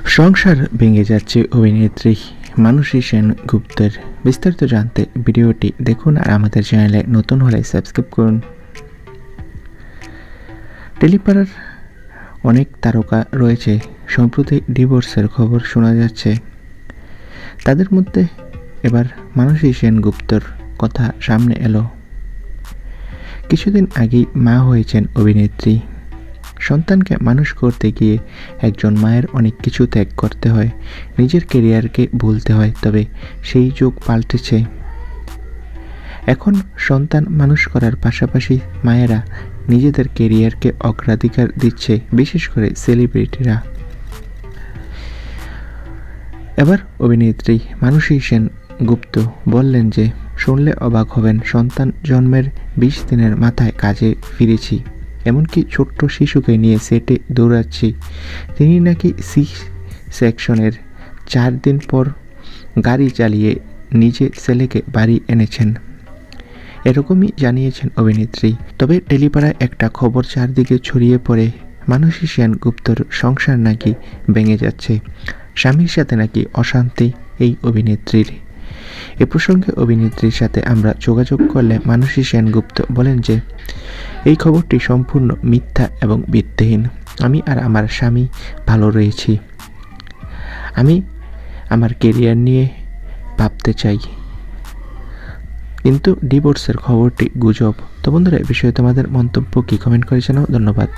সংসার ভেঙে যাচ্ছে অভিনেত্রী মানসী সেনগুপ্তের। বিস্তারিত জানতে ভিডিওটি দেখুন আর আমাদের চ্যানেলে নতুন হলে সাবস্ক্রাইব করুন। টেলিপাড়ার অনেক তারকা রয়েছে, সম্প্রতি ডিভোর্সের খবর শোনা যাচ্ছে। তাদের মধ্যে এবার মানসী সেনগুপ্তর কথা সামনে এলো। কিছুদিন আগেই মা হয়েছেন অভিনেত্রী। সন্তানকে মানুষ করতে গিয়ে একজন মায়ের অনেক কিছু ত্যাগ করতে হয়, নিজের কেরিয়ারকে ভুলতে হয়, তবে সেই যুগ পাল্টেছে। এখন সন্তান মানুষ করার পাশাপাশি মায়েরা নিজেদের কেরিয়ারকে অগ্রাধিকার দিচ্ছে, বিশেষ করে সেলিব্রিটিরা। এবার অভিনেত্রী মানসী সেনগুপ্ত বললেন যে, শুনলে অবাক হবেন, সন্তান জন্মের 20 দিনের মাথায় কাজে ফিরেছি, এমনকি ছোট্ট শিশুকে নিয়ে সেটে দৌড়াচ্ছি। তিনি নাকি সেকশনের 4 দিন পর গাড়ি চালিয়ে নিজে ছেলেকে বাড়ি এনেছেন, এরকমই জানিয়েছেন অভিনেত্রী। তবে টেলিপাড়ায় একটা খবর চারদিকে ছড়িয়ে পড়ে, মানসী সেনগুপ্তর সংসার নাকি ভেঙে যাচ্ছে, স্বামীর সাথে নাকি অশান্তি এই অভিনেত্রীর। এ প্রসঙ্গে অভিনেত্রীর সাথে আমরা যোগাযোগ করলে মানসী সেনগুপ্ত বলেন যে, এই খবরটি সম্পূর্ণ মিথ্যা এবং ভিত্তিহীন। আমি আর আমার স্বামী ভালো রয়েছি। আমি আমার কেরিয়ার নিয়ে ভাবতে চাই, কিন্তু ডিভোর্সের খবরটি গুজব। তো বন্ধুরা, এ বিষয়ে তোমাদের মন্তব্য কি কমেন্ট করে জানাও। ধন্যবাদ।